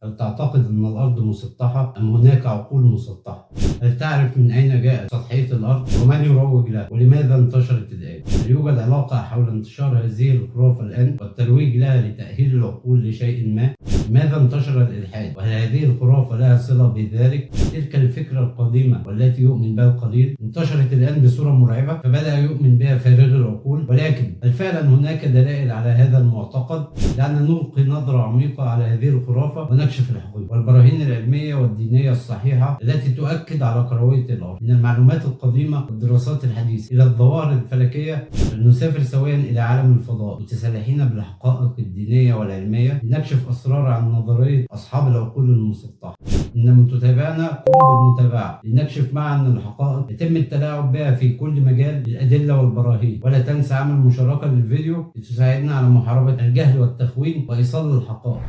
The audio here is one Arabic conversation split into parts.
هل تعتقد أن الأرض مسطحة أم هناك عقول مسطحة؟ هل تعرف من أين جاءت سطحية الأرض ومن يروج لها ولماذا انتشرت الآن؟ هل يوجد علاقة حول انتشار هذه الخرافة الآن والترويج لها لتأهيل العقول لشيء ما؟ لماذا انتشر الإلحاد؟ وهل هذه الخرافة لها صلة بذلك؟ تلك الفكرة القديمة والتي يؤمن بها القليل انتشرت الآن بصورة مرعبة فبدأ يؤمن بها فارغ العقول، ولكن هل فعلا هناك دلائل على هذا المعتقد؟ دعنا نلقي نظرة عميقة على هذه الخرافة ونكشف الحقيقة والبراهين العلمية والدينية الصحيحة التي تؤكد على كروية الأرض. من المعلومات القديمة والدراسات الحديثة إلى الظواهر الفلكية نسافر سويا إلى عالم الفضاء متسلحين بالحقائق الدينية والعلمية لنكشف أسرار عن نظرية أصحاب العقول المسطحة. إن من تتابعنا قم بالمتابعة لنكشف معا الحقائق يتم التلاعب بها في كل مجال بالأدلة والبراهين، ولا تنسى عمل مشاركة للفيديو لتساعدنا على محاربة الجهل والتخوين وإيصال الحقائق.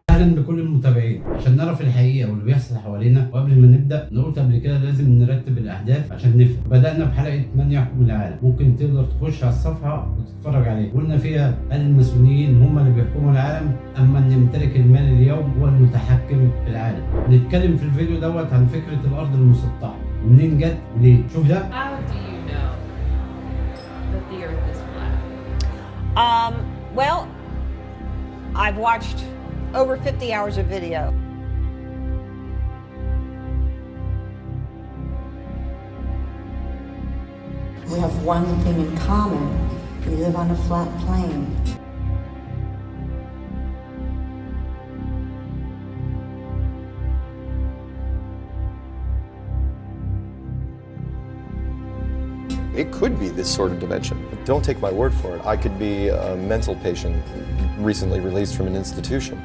اهلا بكل المتابعين. عشان نعرف الحقيقه واللي بيحصل حوالينا، وقبل ما نبدا نقول قبل كده لازم نرتب الاحداث عشان نفهم. بدانا بحلقه من يحكم العالم، ممكن تقدر تخش على الصفحه وتتفرج عليها. قلنا فيها هل الماسونيين هم اللي بيحكموا العالم ام من يمتلك المال اليوم هو المتحكم في العالم. نتكلم في الفيديو دوت عن فكره الارض المسطحه ومنين جت وليه. شوف ده. How do you know that the earth is flat? Well, I've watched over 50 hours of video. We have one thing in common. We live on a flat plane. It could be this sort of dimension. Don't take my word for it. I could be a mental patient recently released from an institution.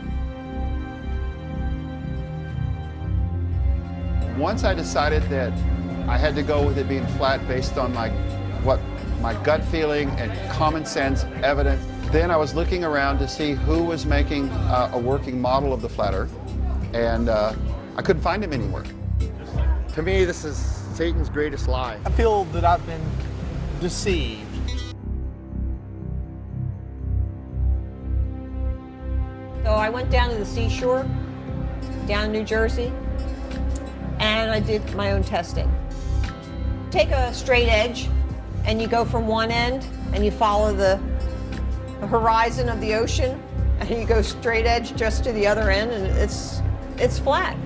Once I decided that I had to go with it being flat based on my gut feeling and common sense evidence, then I was looking around to see who was making a working model of the flat earth, and I couldn't find him anywhere. To me, this is Satan's greatest lie. I feel that I've been deceived. So I went down to the seashore, down in New Jersey, and I did my own testing. Take a straight edge, and you go from one end, and you follow the horizon of the ocean, and you go straight edge just to the other end, and it's flat.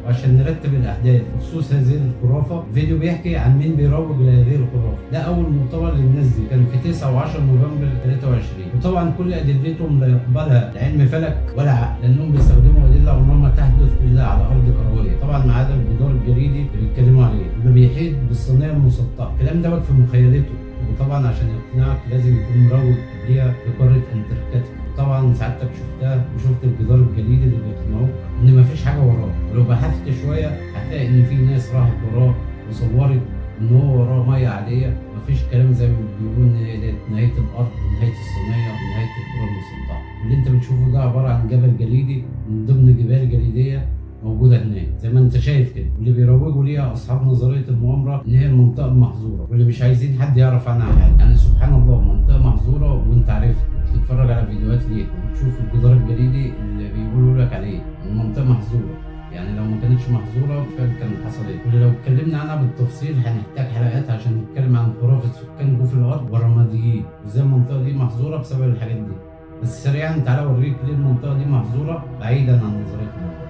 وعشان نرتب الاحداث بخصوص هذه الخرافه، فيديو بيحكي عن مين بيروج لهذه الخرافه. ده اول مؤتمر للناس دي كان في 9 و10 نوفمبر 23، وطبعا كل ادلتهم لا يقبلها علم فلك ولا عقل، لانهم بيستخدموا ادله عمرها ما تحدث الا على ارض كرويه، طبعا ما عدا الجدار الجليدي اللي بيتكلموا عليه اللي بيحيط بالصينيه المسطحه. الكلام دوت في مخيلته، وطبعا عشان يقنعك لازم يكون مروج ليها لقاره انتاركتيكا. طبعا سعادتك شفتها وشفت الجدار الجليدي اللي بيقنعوك ان مفيش حاجه وراه، ولو بحثت شويه هتلاقي ان في ناس راحت وراه وصورت ان هو وراه ميه عاديه، مفيش كلام زي ما بيقولوا ان نهايه الارض ونهايه الصينيه ونهايه الكره المسطحه. اللي انت بتشوفه ده عباره عن جبل جليدي من ضمن جبال جليديه موجوده هناك زي ما انت شايف كده، واللي بيروجوا ليها اصحاب نظريه المؤامره ان هي المنطقه المحظوره واللي مش عايزين حد يعرف عنها حاجه. يعني سبحان الله، منطقه محظوره وانت عارفها، بتتفرج على فيديوهات ليها وبتشوف الجدار الجليدي اللي بيقولوا لك عليه المنطقه محظوره. يعني لو ما كانتش محظوره كان حصل ايه؟ واللي لو اتكلمنا عنها بالتفصيل هنحتاج حلقات عشان نتكلم عن خرافه سكان جوف الارض والرماديين وازاي المنطقه دي محظوره بسبب الحاجات دي. بس سريعا تعالى اوريك ليه المنطقه دي محظوره بعيدا عن نظريه المؤامره.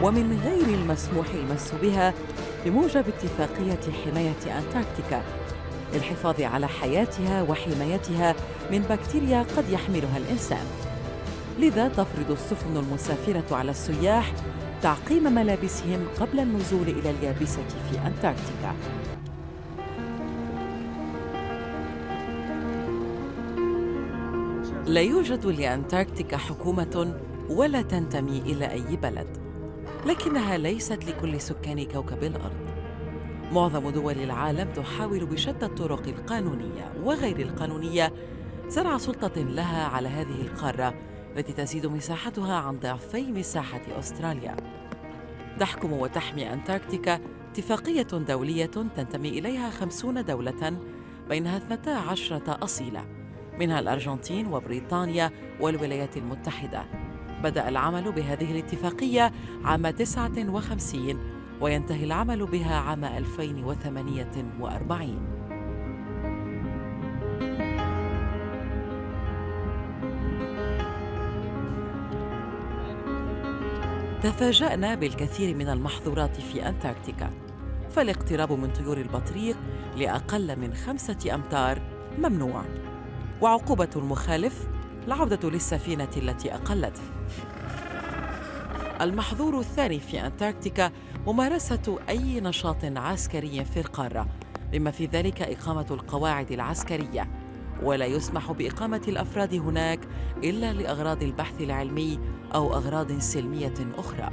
ومن غير المسموح المس بها بموجب اتفاقية حماية أنتاركتيكا للحفاظ على حياتها وحمايتها من بكتيريا قد يحملها الإنسان. لذا تفرض السفن المسافرة على السياح تعقيم ملابسهم قبل النزول إلى اليابسة في أنتاركتيكا. لا يوجد لأنتاركتيكا حكومة ولا تنتمي إلى أي بلد. لكنها ليست لكل سكان كوكب الأرض. معظم دول العالم تحاول بشتى الطرق القانونية وغير القانونية زرع سلطة لها على هذه القارة التي تزيد مساحتها عن ضعفي مساحة أستراليا. تحكم وتحمي أنتاركتيكا اتفاقية دولية تنتمي إليها 50 دولة، بينها 12 أصيلة، منها الأرجنتين وبريطانيا والولايات المتحدة. بدأ العمل بهذه الاتفاقية عام 59 وينتهي العمل بها عام 2048. تفاجأنا بالكثير من المحظورات في أنتاركتيكا، فالاقتراب من طيور البطريق لأقل من 5 أمتار ممنوع، وعقوبة المخالف العودة للسفينة التي أقلته. المحظور الثاني في أنتاركتيكا ممارسة أي نشاط عسكري في القارة، بما في ذلك إقامة القواعد العسكرية، ولا يسمح بإقامة الأفراد هناك إلا لأغراض البحث العلمي أو أغراض سلمية أخرى.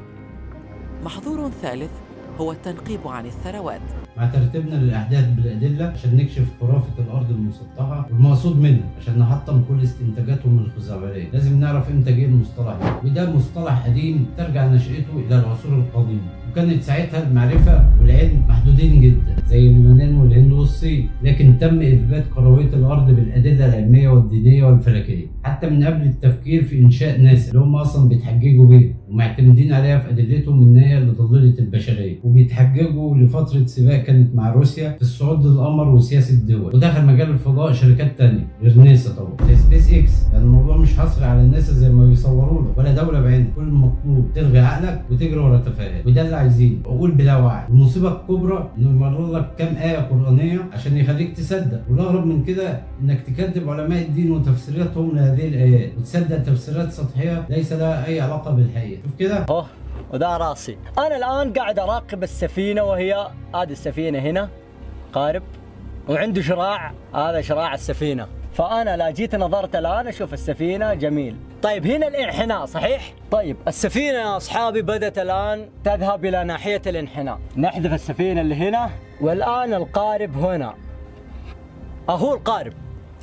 محظور ثالث هو التنقيب عن الثروات. مع ترتيبنا للأحداث بالأدلة عشان نكشف خرافة الأرض المسطحة والمقصود منها عشان نحطم كل استنتاجاتهم الخزعبلية. لازم نعرف إمتى جه المصطلح ده، وده مصطلح قديم ترجع نشأته إلى العصور القديمة، وكانت ساعتها المعرفة والعلم محدودين جدا زي اليونان والهند والصين، لكن تم إثبات كروية الأرض بالأدلة العلمية والدينية والفلكية حتى من قبل التفكير في إنشاء ناسا اللي هم أصلا بيتحججوا بيها ومعتمدين عليها في أدلتهم إن هي اللي ضللت البشرية، وبيتحججوا لفترة سباق كانت مع روسيا في الصعود للقمر وسياسة الدول. ودخل مجال الفضاء شركات تانية غير ناسا طبعا زي سبيس إكس. يعني الموضوع مش حصري على ناسا زي ما بيصوروا لك ولا دولة بعينها، كل المطلوب تلغي عقلك وتجري ورا تفاهات، وده اللي عايزينه. وأقول بلا وعي. المصيبة الكبرى إنه يمرر لك كام آية قرآنية عشان يخليك تصدق، والأغرب من كده إنك تكذب علماء الدين وتفسيراتهم لهذه الآيات وتصدق تفسيرات سطحية ليس لها أي علاقة بالحقيقة. شوف كده. وده راسي. أنا الآن قاعد أراقب السفينة، وهي هذه السفينة هنا قارب، وعنده شراع، هذا شراع السفينة. فأنا لا جيت نظرت الآن أشوف السفينة جميل. طيب هنا الانحناء صحيح؟ طيب السفينة يا أصحابي بدأت الآن تذهب إلى ناحية الانحناء. نحذف السفينة اللي هنا، والآن القارب هنا. أهو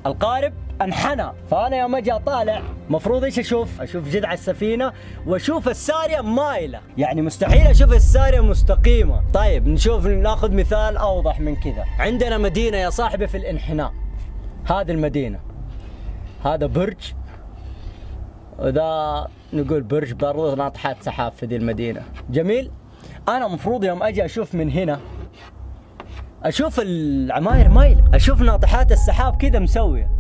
القارب انحنى. فأنا يوم أجي أطالع مفروض إيش أشوف؟ أشوف جذع السفينة وأشوف السارية مايلة، يعني مستحيل أشوف السارية مستقيمة. طيب ناخذ مثال أوضح من كذا. عندنا مدينة يا صاحبي في الانحناء، هذه المدينة، هذا برج، وذا نقول برج برضه ناطحات سحاب في ذي المدينة. جميل. أنا مفروض يوم أجي أشوف من هنا أشوف العماير مايلة، أشوف ناطحات السحاب كذا مسوية.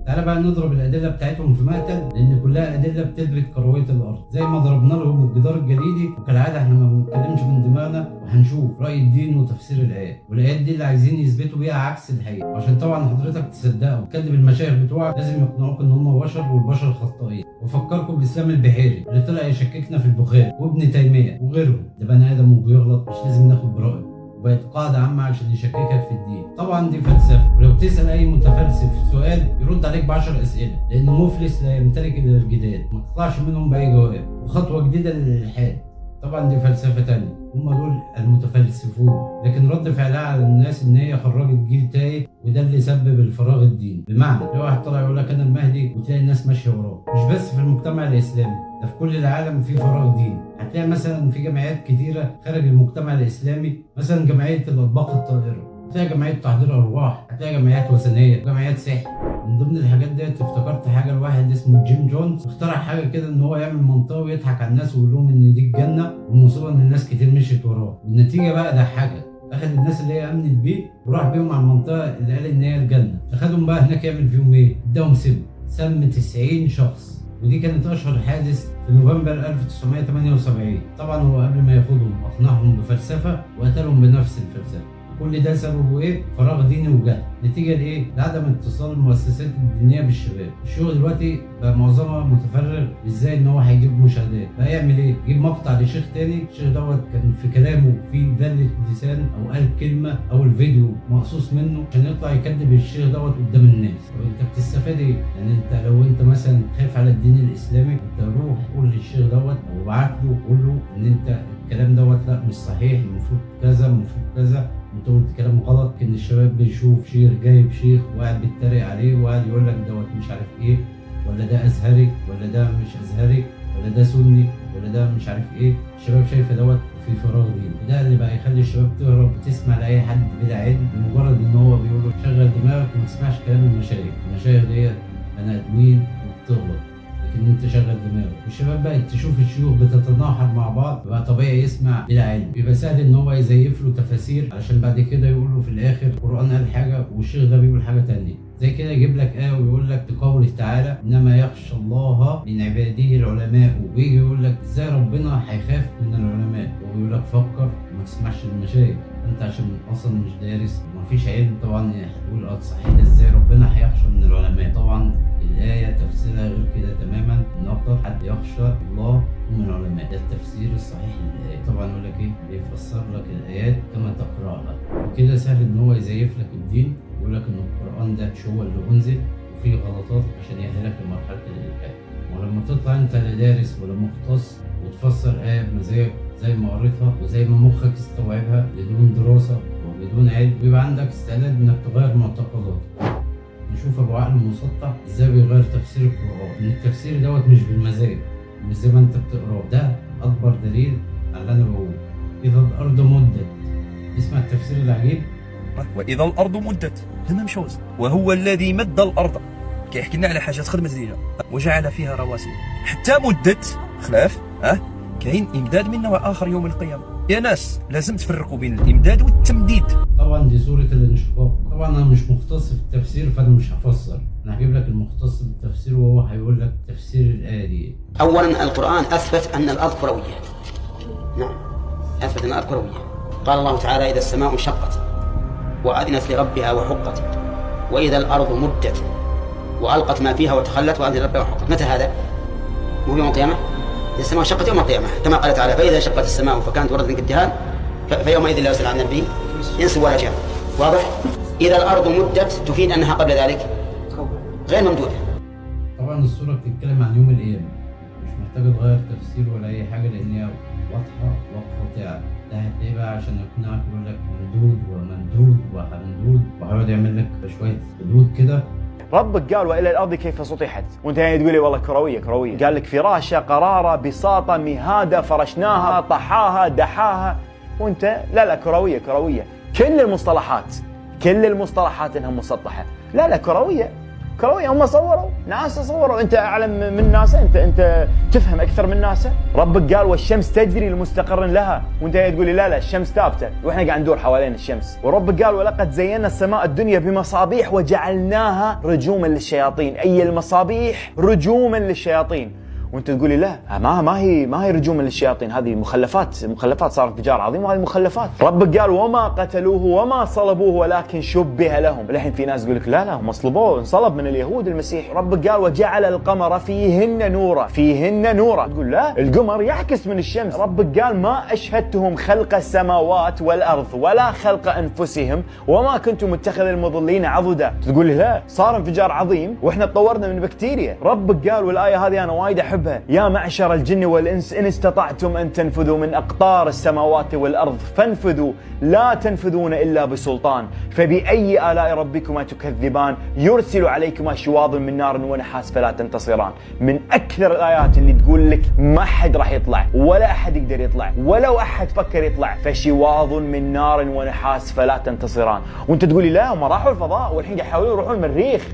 تعالى بقى نضرب الأدلة بتاعتهم في مقتل، لأن كلها أدلة بتثبت كروية الأرض زي ما ضربنا لهم الجدار الجليدي. وكالعادة احنا ما بنتكلمش من دماغنا، وهنشوف رأي الدين وتفسير الآيات، والآيات دي اللي عايزين يثبتوا بيها عكس الحقيقة. وعشان طبعا حضرتك تصدقوا وتكذب المشايخ بتوعك لازم يقنعوك إن هم بشر والبشر خطائين. وفكركم بإسلام البحيري اللي طلع يشككنا في البخاري، وابن تيمية وغيرهم. ده بني آدم وبيغلط، مش لازم ناخد برأيه، وبقت قاعدة عامة عشان يشككك في الدين. طبعا دي فلسفة، ولو تسأل أي متفلسف سؤال يرد عليك ب10 أسئلة، لأنه مفلس لا يمتلك إلا الجدال، ما تطلعش منهم بأي جواب. وخطوة جديدة للإلحاد، طبعا دي فلسفة تانية، هم دول المتفلسفون. لكن رد فعلها على الناس إن هي خرجت جيل تايه، وده اللي سبب الفراغ الديني. بمعنى لو واحد طلع يقول لك أنا المهدي وتلاقي الناس ماشية وراه. مش بس في المجتمع الإسلامي، ده في كل العالم في فراغ ديني. هتلاقي مثلا في جمعيات كتيرة خارج المجتمع الإسلامي، مثلا جمعية الأطباق الطائرة، هتلاقي جمعية تحضير أرواح، هتلاقي جمعيات وثنية وجمعيات سحر. من ضمن الحاجات ديت افتكرت حاجة لواحد اسمه جيم جونز، اخترع حاجة كده إن هو يعمل منطقة ويضحك على الناس ويقول لهم إن دي الجنة، والمصيبة إن الناس كتير مشيت وراه، والنتيجة بقى ضحكت. أخد الناس اللي هي أمنت بيه وراح بيهم على المنطقة اللي قال إن هي الجنة. أخدهم بقى هناك يعمل فيهم إيه؟ إداهم سم 90 شخص. ودي كانت أشهر حادث في نوفمبر 1978. طبعا هو قبل ما ياخدهم أقنعهم بفلسفة وقتلهم بنفس الفلسفة. كل ده سببه ايه؟ فراغ ديني وجهل. نتيجه لايه؟ لعدم اتصال المؤسسات الدينيه بالشباب. الشغل دلوقتي بقى معظمها متفرغ ازاي ان هو هيجيب مشاهدات، بقى يعمل ايه؟ يجيب مقطع لشيخ تاني، الشيخ دوت كان في كلامه في دلة لسان او قال كلمه او الفيديو مقصوص منه عشان يطلع يكذب الشيخ دوت قدام الناس. طب انت بتستفاد ايه؟ يعني انت لو انت مثلا خايف على الدين الاسلامي، انت روح قول للشيخ دوت او ابعت له قول له ان انت الكلام دوت لا مش صحيح، المفروض كذا المفروض كذا، انت قلت كلام غلط. ان الشباب بيشوف شيخ جايب شيخ وقاعد بيتريق عليه وقاعد يقول لك دوت مش عارف ايه، ولا ده ازهري ولا ده مش ازهري ولا ده سني ولا ده مش عارف ايه. الشباب شايفه دوت في فراغ دين، وده اللي بقى يخلي الشباب تهرب وتسمع لاي حد بلا علم لمجرد ان هو بيقول له شغل دماغك وما تسمعش كلام المشايخ. المشايخ دي بني ادمين وبتغلط، لكن انت شغل دماغك. والشباب بقت تشوف الشيوخ بتتناحر مع بعض، بقى طبيعي يسمع بلا علم، بيبقى سهل ان هو يزيف له تفاسير علشان بعد كده يقول له في الاخر القران قال حاجه والشيخ ده بيقول حاجه ثانيه. زي كده يجيب لك آية ويقول لك بقوله تعالى انما يخشى الله من عباده العلماء، ويجي يقول لك ازاي ربنا هيخاف من العلماء، ويقول لك فكر وما تسمعش المشايخ. انت عشان اصلا مش دارس ومفيش علم طبعا هتقول صحيح ازاي ربنا هيخشى من العلماء. طبعا الآية تفسيرها غير كده تماما، ان اكتر حد يخشى الله من العلماء، ده التفسير الصحيح للآية. طبعا يقول لك ايه؟ بيفسر لك الآيات كما تقرأها، وكده سهل ان هو يزيف لك الدين ويقول لك ان القرآن ده مش هو اللي انزل وفيه غلطات عشان يأهلك لمرحلة الإلحاد. ولما تطلع انت لا دارس ولا مختص وتفسر آية بمزاجك زي ما قريتها وزي ما مخك استوعبها بدون دراسة وبدون علم، بيبقى عندك استعداد انك تغير معتقداتك. نشوف ابو عقل مسطح ازاي بيغير تفسير القرآن، ان التفسير دوت مش بالمزاج، مش زي ما انت بتقراه. ده اكبر دليل على اللي انا بقوله. اذا الارض مدت، اسمع التفسير العجيب. واذا الارض مدت تمام شوز، وهو الذي مد الارض كيحكي لنا على حاجات خدمت لينا وجعل فيها رواسي حتى مدت خلاف كاين امداد من نوع اخر يوم القيامه. يا ناس لازم تفرقوا بين الامداد والتمديد. طبعا دي سوره الانشقاق. طبعا انا مش مختص في التفسير فانا مش هفسر، انا هجيب لك المختص بالتفسير وهو هيقول لك تفسير الايه دي. اولا القران اثبت ان الارض كرويه. نعم اثبت ان الارض كرويه. قال الله تعالى اذا السماء انشقت واذنت لربها وحقت واذا الارض مدت والقت ما فيها وتخلت واذنت لربها وحقت. متى هذا؟ مو يوم القيامه؟ السماء انشقت يوم القيامه كما قال تعالى فاذا انشقت السماء فكانت وردا كالدهان فيومئذ لا يسأل عن ذنبه انس ولا جان. واضح؟ اذا الارض مدت تفيد انها قبل ذلك غير ممدوده. طبعا السوره بتتكلم عن يوم القيامه، مش محتاجه تغير تفسير ولا اي حاجه لان هي واضحه وقاطعه. ده هتلاقيه بقى عشان يقنعك يقول لك ممدود وممدود وحمدود وهيقعد يعمل لك شويه حدود كده. ربك قال والى الارض كيف سطحت، وانت يعني تقول لي والله كرويه. قال لك فراشه قراره بساطه مهاده فرشناها طحاها دحاها، وانت لا كرويه. كل المصطلحات انها مسطحه. لا كرويه. هم صوروا ناس صوروا، انت اعلم من ناس، انت تفهم اكثر من ناس. ربك قال والشمس تجري لمستقر لها، وانت تقول لي لا الشمس ثابته واحنا قاعد ندور حوالين الشمس. وربك قال ولقد زينا السماء الدنيا بمصابيح وجعلناها رجوما للشياطين، اي المصابيح رجوما للشياطين. وانت تقول لي لا ما هي رجوما للشياطين، هذه مخلفات صار انفجار عظيم وهذه مخلفات. ربك قال وما قتلوه وما صلبوه ولكن شبه لهم. الحين في ناس يقول لك لا هم صلبوه انصلب من اليهود المسيح. ربك قال وجعل القمر فيهن نورا. تقول لا القمر يعكس من الشمس. ربك قال ما اشهدتهم خلق السماوات والارض ولا خلق انفسهم وما كنت متخذ المضلين عضدا. تقول لي لا صار انفجار عظيم واحنا تطورنا من بكتيريا. ربك قال والايه هذه انا وايد احبها يا معشر الجن والإنس إن استطعتم أن تنفذوا من أقطار السماوات والأرض فانفذوا لا تنفذون إلا بسلطان فبأي آلاء ربكما تكذبان يرسل عليكما شواظ من نار ونحاس فلا تنتصران. من أكثر الآيات اللي تقول لك ما حد راح يطلع ولا أحد يقدر يطلع ولو أحد فكر يطلع، فشواظ من نار ونحاس فلا تنتصران. وانت تقولي لا هم راحوا الفضاء والحين يحاولون يروحون المريخ.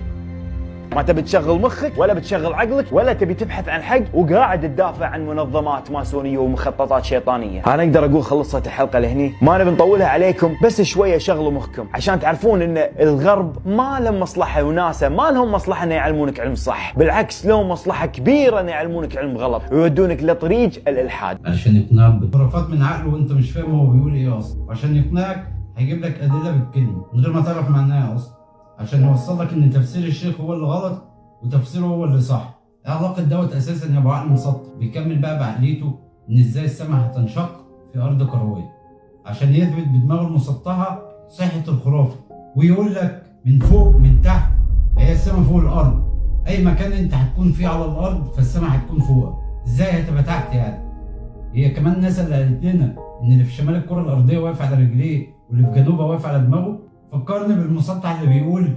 ما تبي تشغل مخك ولا بتشغل عقلك ولا تبي تبحث عن حق وقاعد تدافع عن منظمات ماسونية ومخططات شيطانية. أنا أقدر أقول خلصت الحلقة لهني، ما نبي نطولها عليكم، بس شوية شغلوا مخكم عشان تعرفون إن الغرب ما لهم مصلحة وناسا ما لهم مصلحة إن يعلمونك علم صح، بالعكس لهم مصلحة كبيرة إن يعلمونك علم غلط ويودونك لطريق الإلحاد. عشان يقنعك بخرافات من عقله وأنت مش فاهم هو بيقول إيه أصلا، وعشان يقنعك هيجيب لك ادله بالكلمه من غير ما تعرف معناها اصلا، عشان يوصل لك ان تفسير الشيخ هو اللي غلط وتفسيره هو اللي صح. علاقه دوت اساسا يا ابو عقل مسطح. بيكمل بقى بعقليته ان ازاي السماء هتنشق في ارض كرويه، عشان يثبت بدماغه المسطحه صحه الخرافه، ويقول لك من فوق من تحت هي السماء فوق الارض، اي مكان انت هتكون فيه على الارض فالسماء هتكون فوقك. ازاي هتبقى تحت يعني؟ هي كمان الناس اللي قالت لنا ان اللي في شمال الكره الارضيه واقف على رجليه واللي في جنوبها واقف على دماغه، فكرني بالمسطح اللي بيقول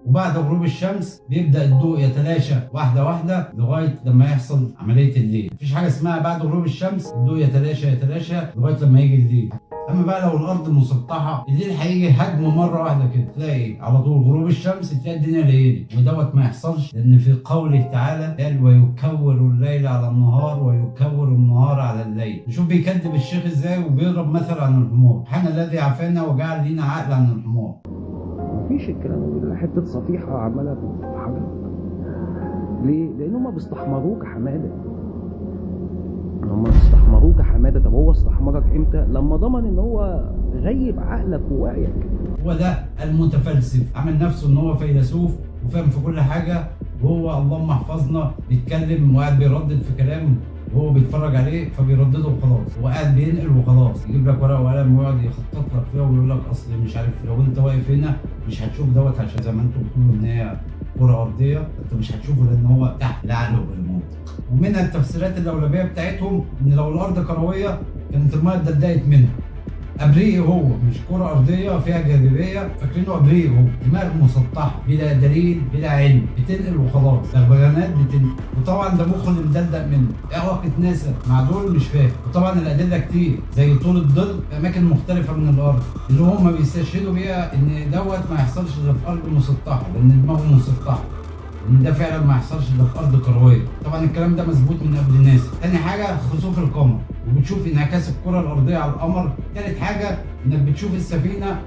وبعد غروب الشمس بيبدا الضوء يتلاشى واحده واحده لغايه لما يحصل عمليه الليل. مفيش حاجه اسمها بعد غروب الشمس الضوء يتلاشى لغايه لما يجي الليل. اما بقى لو الارض مسطحه الليل هيجي هجمه مره واحده كده، تلاقي على طول غروب الشمس تلاقي الدنيا ليلت، ودوت ما يحصلش لان في قوله تعالى قال ويكور الليل على النهار ويكور النهار على الليل. نشوف بيكذب الشيخ ازاي وبيضرب مثل عن الحمار. سبحان الذي عافانا وجعل لينا عقل عن الحمار. مفيش الكلام ده، حته صفيحه عماله تتحرك. ليه؟ لان هم بيستحمروك حماده. هم استحمروك حماده. طب هو استحمرك امتى؟ لما ضمن ان هو غيب عقلك ووعيك. هو ده المتفلسف، عامل نفسه ان هو فيلسوف وفاهم في كل حاجه، وهو اللهم احفظنا بيتكلم وقاعد بيردد في كلام وهو بيتفرج عليه فبيردده وخلاص، هو قاعد بينقل وخلاص، يجيب لك ورقه وقلم ويقعد يخطط لك فيها ويقول لك اصل مش عارف لو انت واقف هنا مش هتشوف دوت، عشان زي ما انتم بتقولوا ان هي كره ارضيه، انت مش هتشوفه لان هو تحت العقل وبالمنطق. ومنها التفسيرات اللولبيه بتاعتهم ان لو الارض كرويه كانت الميه اتدلقت منها. ابريق هو مش كره ارضيه فيها جاذبيه، فاكرينه ابريق هو دماغ مسطحه بلا دليل بلا علم، بتنقل وخلاص، بغبغانات بتنقل، وطبعا ده مخه اللي مدلدق منه. ايه علاقه ناسا مع دول مش فاهم. وطبعا الادله كتير زي طول الظل في اماكن مختلفه من الارض اللي هم بيستشهدوا بيها ان دوت ما يحصلش الا في ارض مسطحه لان دماغه مسطحه، ان ده فعلا ما يحصلش الا في ارض كرويه. طبعا الكلام ده مظبوط من قبل ناسا. تاني حاجه خسوف القمر وبتشوف انعكاس الكره الارضيه على القمر. تالت حاجه انك بتشوف السفينه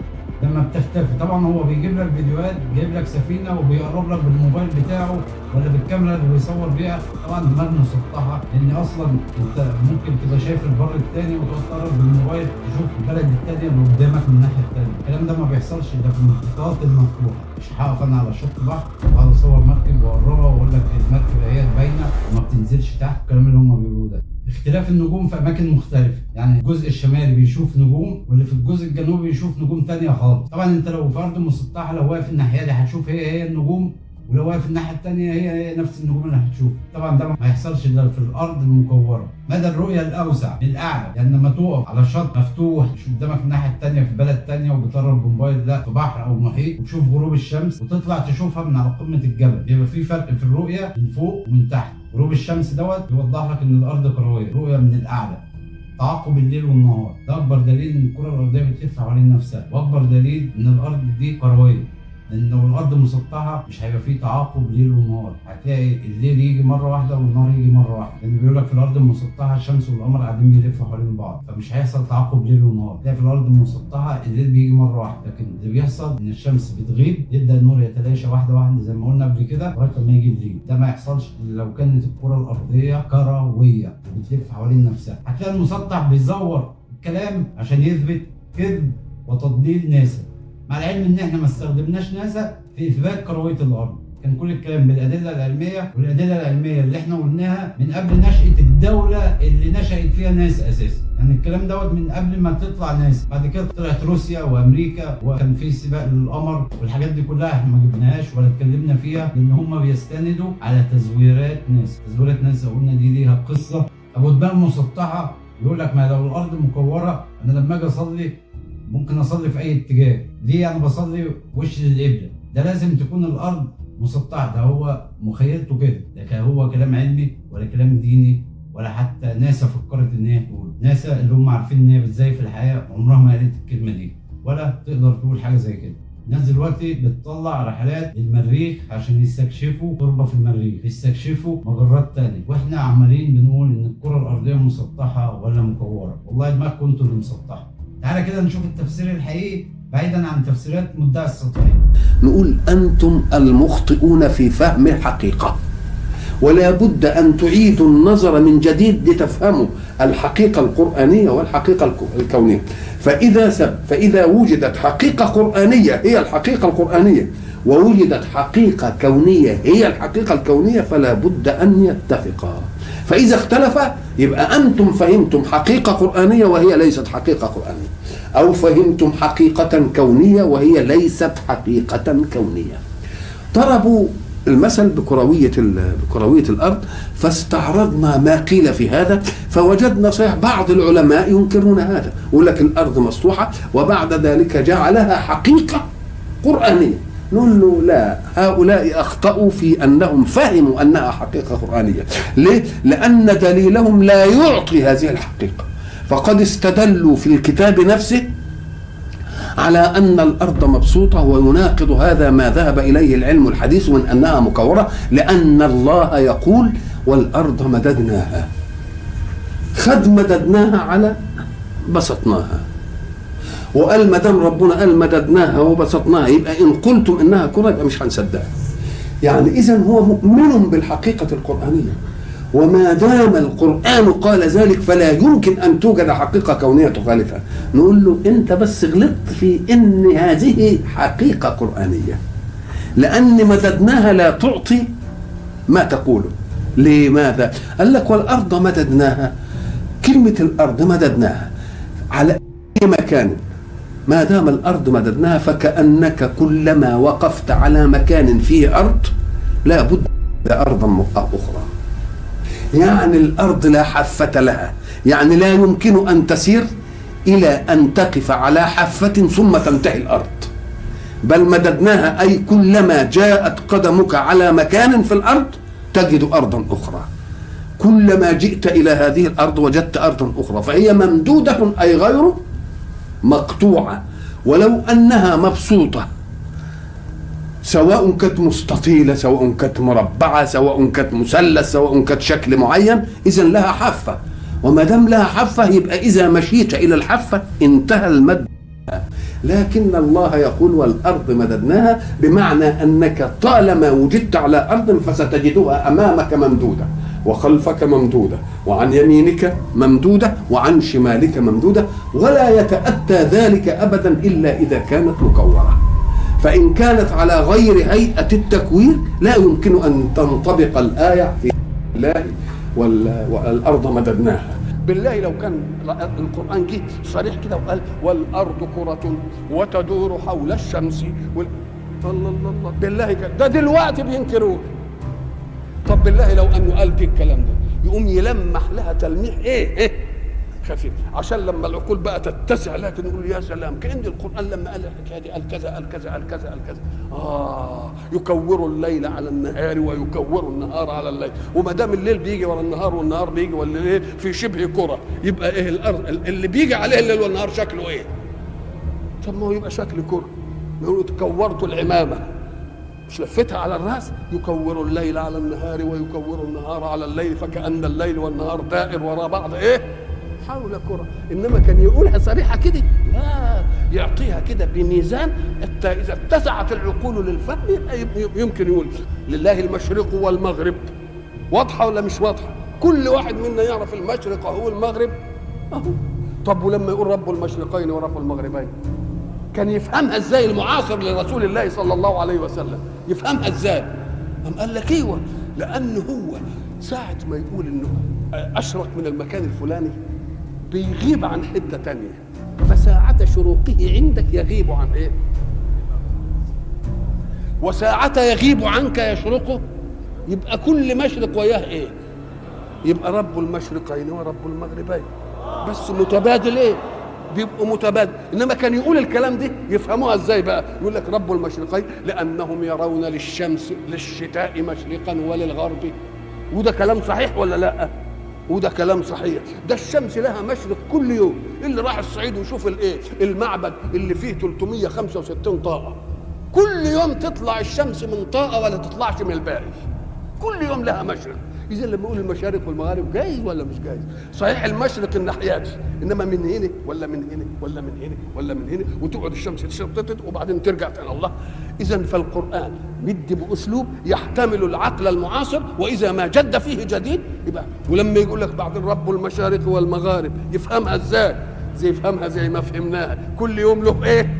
لما بتختفي. طبعا هو بيجيب لك فيديوهات، جايب لك سفينه وبيقرب لك بالموبايل بتاعه ولا بالكاميرا اللي بيصور بيها. طبعا دماغ مسطحه لان اصلا انت ممكن تبقى شايف البر الثاني وتقعد تقرب بالموبايل تشوف البلد الثانيه اللي قدامك من الناحيه الثانيه. الكلام ده ما بيحصلش الا في المحيطات المفتوحه. مش هقف انا على شط بحر وهقعد اصور مركب واقربها واقول لك المركب اهي باينه وما بتنزلش تحت، الكلام اللي هم بيقولوه ده. اختلاف النجوم في اماكن مختلفه، يعني الجزء الشمالي بيشوف نجوم واللي في الجزء الجنوبي بيشوف نجوم ثانيه خالص. طبعا انت لو في ارض مسطحه لو واقف الناحيه دي هتشوف هي النجوم، ولو واقف الناحيه الثانيه هي نفس النجوم اللي هتشوف. طبعا ده ما يحصلش الا في الارض المكوره. مدى الرؤيه الاوسع للاعلى، يعني لما تقف على شط مفتوح مش قدامك الناحيه الثانيه في بلد ثانيه وبتقرب بموبايل، لا في بحر او محيط وتشوف غروب الشمس وتطلع تشوفها من على قمه الجبل، بيبقى في فرق في الرؤيه من فوق ومن تحت. غروب الشمس دوت بيوضح لك ان الارض كرويه، رؤيه من الاعلى. تعاقب الليل والنهار ده اكبر دليل ان الكره الارضيه بتلف حوالين نفسها، واكبر دليل ان الارض دي كرويه. لان لو الارض مسطحه مش هيبقى فيه تعاقب ليل ونهار، هتلاقي الليل يجي مره واحده والنهار يجي مره واحده، لان بيقول لك في الارض المسطحه الشمس والقمر قاعدين بيلفوا حوالين بعض، فمش هيحصل تعاقب ليل ونهار. تلاقي في الارض المسطحه الليل بيجي مره واحده، لكن اللي بيحصل ان الشمس بتغيب يبدا النور يتلاشى واحده واحده زي ما قلنا قبل كده لغايه لما يجي الليل. ده ما يحصلش الا لو كانت الكره الارضيه كرويه وبتلف حوالين نفسها. هتلاقي المسطح بيزور الكلام عشان يثبت كذب وتضليل ناسا، مع العلم ان احنا ما استخدمناش ناسا في اثبات كرويه الارض. كان كل الكلام بالادله العلميه، والادله العلميه اللي احنا قلناها من قبل نشاه الدوله اللي نشات فيها ناسا اساسا. يعني الكلام دوت من قبل ما تطلع ناسا. بعد كده طلعت روسيا وامريكا وكان في سباق للقمر والحاجات دي كلها احنا ما جبناهاش ولا اتكلمنا فيها، لان هم بيستندوا على تزويرات ناسا. تزويرات ناسا قلنا دي ليها قصه. ابو دماغ مسطحه يقول لك ما لو الارض مكوره انا لما اجي اصلي ممكن اصلي في اي اتجاه. ليه انا بصلي وش للقبله؟ ده لازم تكون الارض مسطحه. ده هو مخيلته كده، ده هو كلام علمي ولا كلام ديني ولا حتى ناسا فكرت ان هي تقول. ناسا اللي هم عارفين ان هي بتزيف الحياه عمرها ما قالت الكلمه دي ولا تقدر تقول حاجه زي كده. الناس دلوقتي بتطلع رحلات للمريخ عشان يستكشفوا تربه في المريخ، يستكشفوا مجرات تانية، واحنا عمالين بنقول ان الكره الارضيه مسطحه ولا مكوره. والله دماغكم انتوا اللي مسطحه. تعالى كده نشوف التفسير الحقيقي بعيدا عن تفسيرات مدعي السطحيه. نقول أنتم المخطئون في فهم الحقيقة، ولا بد أن تعيدوا النظر من جديد لتفهموا الحقيقة القرآنية والحقيقة الكونية. فإذا وجدت حقيقة قرآنية هي الحقيقة القرآنية، ووجدت حقيقة كونية هي الحقيقة الكونية، فلا بد أن يتفقا. فإذا اختلفا يبقى أنتم فهمتم حقيقة قرآنية وهي ليست حقيقة قرآنية، أو فهمتم حقيقة كونية وهي ليست حقيقة كونية. ضربوا المثل بكروية الأرض، فاستعرضنا ما قيل في هذا فوجدنا صحيح بعض العلماء ينكرون هذا، يقول لك الأرض مسطوحة، وبعد ذلك جعلها حقيقة قرآنية. نقول له لا، هؤلاء أخطأوا في أنهم فهموا أنها حقيقة قرآنية. ليه؟ لأن دليلهم لا يعطي هذه الحقيقة، فقد استدلوا في الكتاب نفسه على أن الأرض مبسوطة، ويناقض هذا ما ذهب إليه العلم الحديث من أنها مكورة، لأن الله يقول والأرض مددناها. خد مددناها على بسطناها، وقال ما دام ربنا قال مددناها وبسطناها يبقى إن قلتم إنها كرة يبقى مش هنصدقها. يعني إذن هو مؤمن بالحقيقة القرآنية، وما دام القرآن قال ذلك فلا يمكن أن توجد حقيقة كونية تخالفها. نقول له أنت بس غلطت في أن هذه حقيقة قرآنية، لأن مددناها لا تعطي ما تقوله. لماذا؟ قال لك والأرض مددناها، كلمة الأرض مددناها على أي مكان، ما دام الأرض مددناها فكأنك كلما وقفت على مكان فيه أرض لا بد لأرضا أخرى. يعني الأرض لا حافة لها، يعني لا يمكن أن تسير إلى أن تقف على حافة ثم تنتهي الأرض، بل مددناها أي كلما جاءت قدمك على مكان في الأرض تجد أرضا أخرى، كلما جئت إلى هذه الأرض وجدت أرضا أخرى، فهي ممدودة أي غير مقطوعة. ولو أنها مبسوطة سواء كانت مستطيلة، سواء كانت مربعة، سواء كانت مثلث، سواء كانت شكل معين، إذن لها حافة، وما دام لها حافة يبقى إذا مشيت إلى الحافة انتهى المد. لكن الله يقول والأرض مددناها، بمعنى أنك طالما وجدت على أرض فستجدها أمامك ممدودة، وخلفك ممدودة، وعن يمينك ممدودة، وعن شمالك ممدودة، ولا يتأتى ذلك أبدا إلا إذا كانت مكورة. فإن كانت على غير هيئة التكوير لا يمكن أن تنطبق الآية في الله والأرض مددناها. بالله لو كان القرآن جه صريح كده وقال والأرض كرة وتدور حول الشمس الله الله، بالله كده، ده دلوقتي بينكروه. طب بالله لو أنه قال دي الكلام ده يقوم يلمح لها تلميح إيه خفيف، عشان لما العقول بقى تتسع لكن نقول يا سلام، كأن القرآن لما قال الحكاية دي قال كذا قال كذا قال كذا قال كذا. يكور الليل على النهار ويكور النهار على الليل، وما دام الليل بيجي ورا النهار والنهار بيجي والليل في شبه كرة، يبقى ايه الارض اللي بيجي عليه الليل والنهار شكله ايه؟ طب ما هو يبقى شكل كرة. يقولوا كورت العمامة، مش لفتها على الراس، يكور الليل على النهار ويكور النهار على الليل، فكأن الليل والنهار دائر وراء بعض ايه؟ حول كرة. انما كان يقولها صريحة كده، لا، يعطيها كده بميزان حتى اذا اتسعت العقول للفهم يمكن يقول لله المشرق والمغرب. واضحة ولا مش واضحة؟ كل واحد منا يعرف المشرق هو المغرب اهو. طب ولما يقول رب المشرقين ورب المغربين كان يفهمها ازاي المعاصر لرسول الله صلى الله عليه وسلم؟ يفهمها ازاي؟ قال لك ايوه، لانه هو ساعة ما يقول انه اشرق من المكان الفلاني بيغيب عن حتة تانية، فساعة شروقه عندك يغيب عن ايه؟ وساعة يغيب عنك يشرقه، يبقى كل مشرق وياه ايه؟ يبقى رب المشرقين ورب المغربين، بس متبادل ايه؟ بيبقوا متبادل. انما كان يقول الكلام ده يفهموها ازاي بقى؟ يقول لك رب المشرقين لانهم يرون للشمس للشتاء مشرقا وللغرب، وده كلام صحيح ولا لا؟ وده كلام صحيح. ده الشمس لها مشرق كل يوم، اللي راح الصعيد ويشوف الايه المعبد اللي فيه 365 طاقه، كل يوم تطلع الشمس من طاقه ولا تطلعش من الباقي، كل يوم لها مشرق. اذا لما يقول المشارق والمغارب جايز ولا مش جايز؟ صحيح المشرق الناحياتي، انما من هنا ولا من هنا ولا من هنا ولا من هنا، وتقعد الشمس تشتت وبعدين ترجع تاني. الله، اذا فالقران مدي باسلوب يحتمل العقل المعاصر، واذا ما جد فيه جديد يبقى. ولما يقول لك بعدين رب المشارق والمغارب يفهمها ازاي؟ زي يفهمها زي ما فهمناها، كل يوم له ايه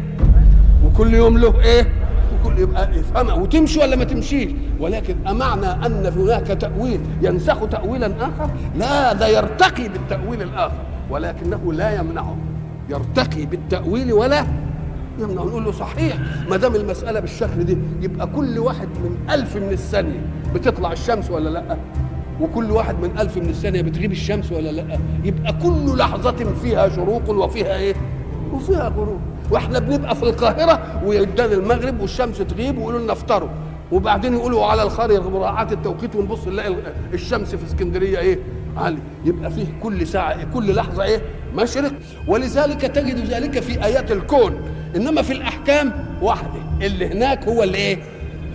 وكل يوم له ايه، وكل يبقى يفهمها وتمشي ولا ما تمشيش. ولكن أمعنى أن هناك تأويل ينسخ تأويلا آخر؟ لا، ده يرتقي بالتأويل الآخر، ولكنه لا يمنعه، يرتقي بالتأويل ولا يمنعه. نقول له صحيح، ما دام المسألة بالشكل دي يبقى كل واحد من 1000 من الثانية بتطلع الشمس ولا لا؟ وكل واحد من 1000 من الثانية بتغيب الشمس ولا لا؟ يبقى كل لحظة فيها شروق وفيها ايه؟ وفيها غروب. واحنا بنبقى في القاهرة ويدان المغرب والشمس تغيب ويقولوا لنا افطروا، وبعدين يقولوا على الخريطة مراعاة التوقيت ونبص نلاقي الشمس في اسكندرية ايه؟ عالي. يبقى فيه كل ساعة كل لحظة ايه؟ مشرق. ولذلك تجد ذلك في آيات الكون، انما في الأحكام واحدة، اللي هناك هو اللي ايه؟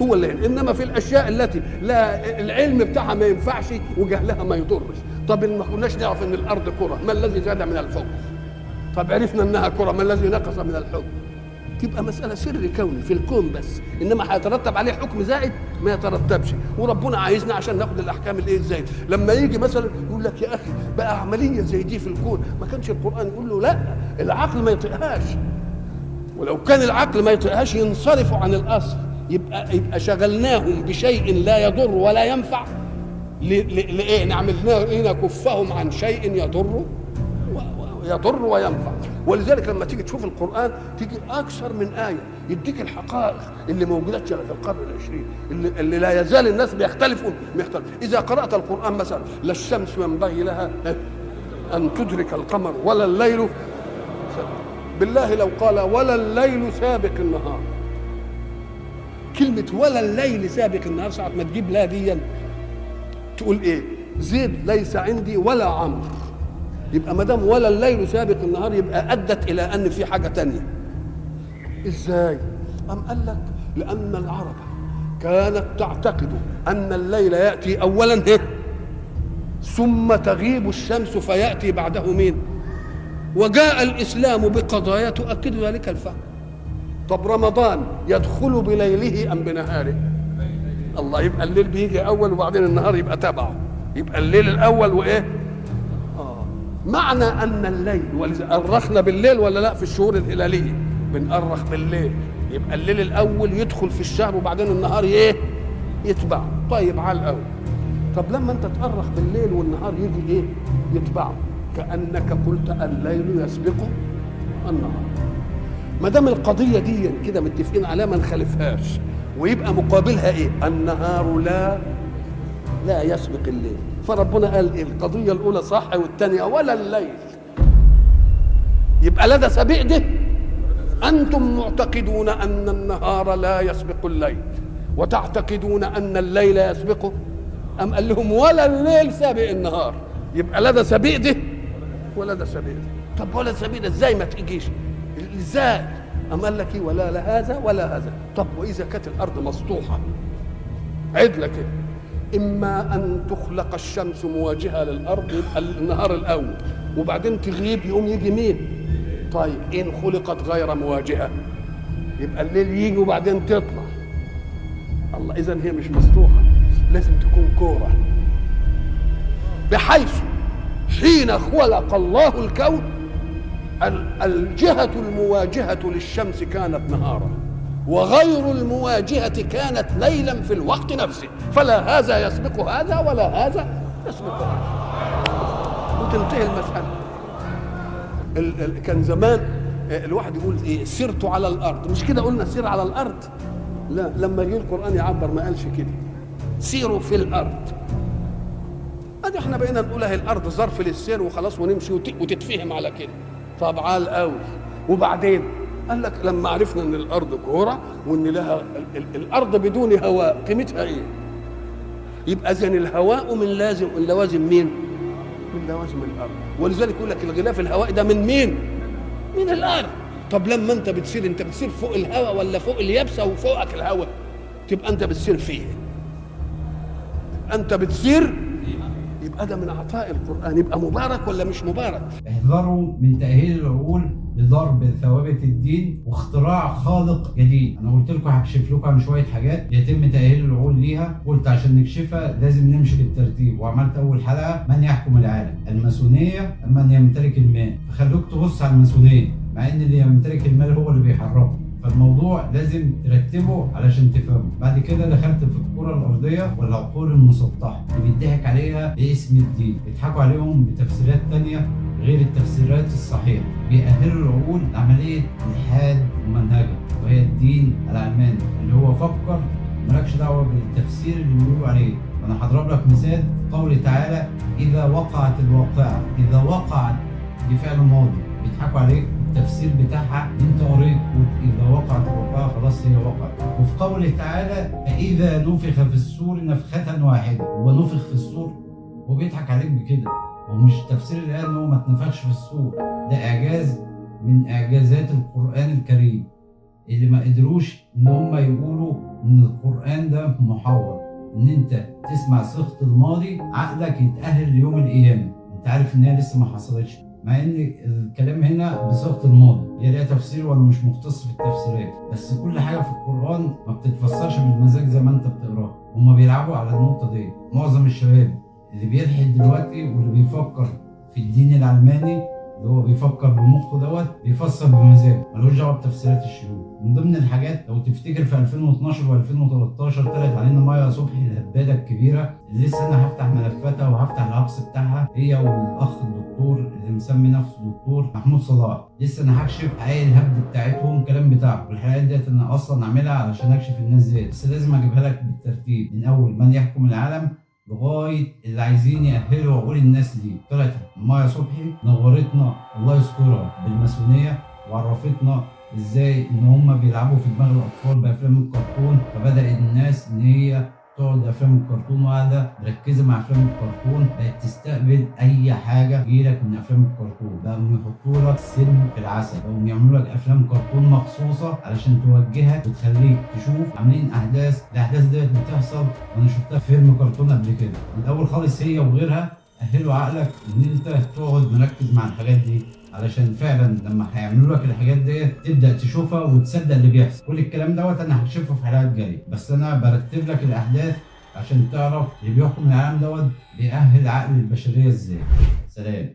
هو اللي هنا. انما في الاشياء التي لا العلم بتاعها ما ينفعش وجهلها ما يضرش. طب ما كناش نعرف ان الارض كرة، ما الذي زاد من الحكم؟ طب عرفنا انها كرة، ما الذي نقص من الحكم؟ تبقى مسألة سر كوني في الكون بس، انما هيترتب عليه حكم زائد؟ ما يترتبش. وربنا عايزنا عشان ناخد الاحكام الايه الزايد. لما يجي مثلا يقول لك يا اخي بقى عملية زي دي في الكون، ما كانش القرآن يقول له لا، العقل ما يطيقهاش، ولو كان العقل ما يطيقهاش ينصرفوا عن الاصل. يبقى شغلناهم بشيء لا يضر ولا ينفع لإيه؟ نعمل نكفهم عن شيء يضر وينفع. ولذلك لما تيجي تشوف القرآن تيجي أكثر من آية يديك الحقائق اللي موجودة في القرن العشرين، اللي لا يزال الناس بيختلفوا. إذا قرأت القرآن مثلا لا الشمس ينبغي لها أن تدرك القمر ولا الليل، بالله لو قال ولا الليل سابق النهار، كلمة ولا الليل سابق النهار ساعة ما تجيب لا ديا تقول ايه؟ زيد ليس عندي ولا عمرو. يبقى ما دام ولا الليل سابق النهار يبقى أدت إلى أن في حاجة تانية. إزاي؟ أم قال لك لأن العرب كانت تعتقد أن الليل يأتي أولا ثم تغيب الشمس فيأتي بعده مين؟ وجاء الإسلام بقضايا تؤكد ذلك الفهم. طب رمضان يدخل بليله أم بنهاره؟ الله، يبقى الليل بيجي أول وبعدين النهار يبقى تبعه، يبقى الليل الأول وإيه؟ معنى أن الليل، ولذا أرخنا بالليل ولا لا في الشهور الهلالية؟ بنأرخ بالليل، يبقى الليل الأول يدخل في الشهر وبعدين النهار إيه؟ يتبعه. طيب على الأول. طب لما أنت تأرخ بالليل والنهار يجي إيه؟ يتبعه، كأنك قلت الليل يسبق النهار. ما دام القضيه دي كده متفقين عليها ما نخالفهاش، ويبقى مقابلها ايه؟ النهار لا يسبق الليل. فربنا قال ايه؟ القضيه الاولى صح والثانيه ولا الليل. يبقى لدى سبيق ده انتم معتقدون ان النهار لا يسبق الليل وتعتقدون ان الليل يسبقه، ام قال لهم ولا الليل سابق النهار. يبقى لدى سبيق ده ولدى سبيق ده. طب ولا سبيق ده ازاي ما تجيش؟ ازاي؟ أم قال لك ايه؟ ولا لا هذا ولا هذا. طب واذا كانت الارض مسطوحه عدله كده، اما ان تخلق الشمس مواجهه للارض يبقى النهار الاول، وبعدين تغيب يقوم يجي مين؟ طيب ان خلقت غير مواجهه يبقى الليل يجي وبعدين تطلع. الله، اذا هي مش مسطوحه، لازم تكون كوره، بحيث حين خلق الله الكون الجهة المواجهة للشمس كانت نهارا، وغير المواجهة كانت ليلا في الوقت نفسه، فلا هذا يسبق هذا ولا هذا يسبق هذا، وتنتهي المسألة. كان زمان الواحد يقول ايه؟ سرت على الأرض، مش كده قلنا سير على الأرض؟ لا، لما جه القرآن يعبر ما قالش كده، سيروا في الأرض. ادي احنا بقينا نقول اهي الأرض ظرف للسير وخلاص ونمشي وتتفهم على كده. طب عال قوي. وبعدين قال لك لما عرفنا ان الارض كوره وان لها الارض بدون هواء قيمتها ايه؟ يبقى اذن الهواء من لوازم مين؟ من لوازم الارض. ولذلك يقول لك الغلاف الهوائي ده من مين؟ من الارض. طب لما انت بتسير فوق الهواء ولا فوق اليابسه وفوقك الهواء؟ تبقى انت بتسير فيه. انت بتسير يبقى ده من عطاء القرآن، يبقى مبارك ولا مش مبارك؟ احذروا من تأهيل العقول لضرب ثوابت الدين واختراع خالق جديد. انا قلت لكم هكشف لكم عن شويه حاجات يتم تأهيل العقول ليها، قلت عشان نكشفها لازم نمشي بالترتيب، وعملت اول حلقه من يحكم العالم، الماسونيه ام من يمتلك المال. فخلوك تبص على الماسونيه، مع ان اللي يمتلك المال هو اللي بيحركه، فالموضوع لازم ترتبه علشان تفهمه. بعد كده دخلت في الكرة الأرضية والعقول المسطحة اللي بيضحك عليها باسم الدين، بيضحكوا عليهم بتفسيرات تانية غير التفسيرات الصحيحة، بيأهلوا العقول لعملية إلحاد ومنهجة، وهي الدين العلماني اللي هو فكر مالكش دعوة بالتفسير اللي بيقولوا عليه. وأنا هضرب لك مثال، قول تعالى إذا وقعت الواقعة، إذا وقعت دي فعل ماضي، بيضحكوا عليك التفسير بتاعها انت قريت اذا وقعت الواقعه خلاص هي وقعت. وفي قوله تعالى فاذا نفخ في الصور نفخه واحده، هو نفخ في الصور؟ هو بيضحك عليك بكده، ومش التفسير اللي قال ان هو ما اتنفخش في الصور، ده اعجاز من اعجازات القران الكريم اللي ما قدروش ان هم يقولوا ان القران ده محور، ان انت تسمع صيغه الماضي عقلك يتاهل ليوم القيامه. انت عارف ان هي لسه ما حصلتش، مع ان الكلام هنا بصيغه الماضي، هي ليها تفسير وانا مش مختص في التفسيرات، بس كل حاجه في القران ما بتتفسرش بالمزاج زي ما انت بتقراها. هما بيلعبوا على النقطه دي. معظم الشباب اللي بيلحد دلوقتي واللي بيفكر في الدين العلماني اللي هو بيفكر بمخه دوت بيفسر بمزاجه، ملوش دعوه بتفسيرات الشيوخ. من ضمن الحاجات لو تفتكر في 2012 و2013 طلعت علينا مايا صبحي الهباده الكبيره اللي لسه انا هفتح ملفاتها وهفتح العكس بتاعها، هي والاخ الدكتور اللي مسمي نفسه دكتور محمود صلاح. لسه انا هكشف حقائق الهبد بتاعتهم الكلام بتاعهم، والحلقات ديت انا اصلا عاملها علشان اكشف الناس ديت، بس لازم اجيبها لك بالترتيب من اول من يحكم العالم لغايه اللي عايزين يأهلوا عقول الناس دي. طلعت مايا صبحي نورتنا الله يسترها بالماسونيه، وعرفتنا ازاي ان هم بيلعبوا في دماغ الاطفال بافلام الكرتون، فبدأ الناس ان هي تقعد افلام الكرتون وقاعده مركزه مع افلام الكرتون، بقت تستقبل اي حاجه تجيلك من افلام الكرتون، بقوا يحطوا لك سم في العسل، بقوا يعملوا لك افلام كرتون مخصوصه علشان توجهك وتخليك تشوف عاملين الاحداث ديت بتحصل. وانا شفتها في فيلم كرتون قبل كده. من الاول خالص هي وغيرها اهلوا عقلك ان انت تقعد مركز مع الحاجات دي، علشان فعلا لما هيعملوا لك الحاجات دي تبدا تشوفها وتصدق اللي بيحصل. كل الكلام دوت انا هكشفه في حلقات جايه، بس انا برتب لك الاحداث عشان تعرف اللي بيحكم العالم دوت بيأهل عقل البشريه ازاي. سلام.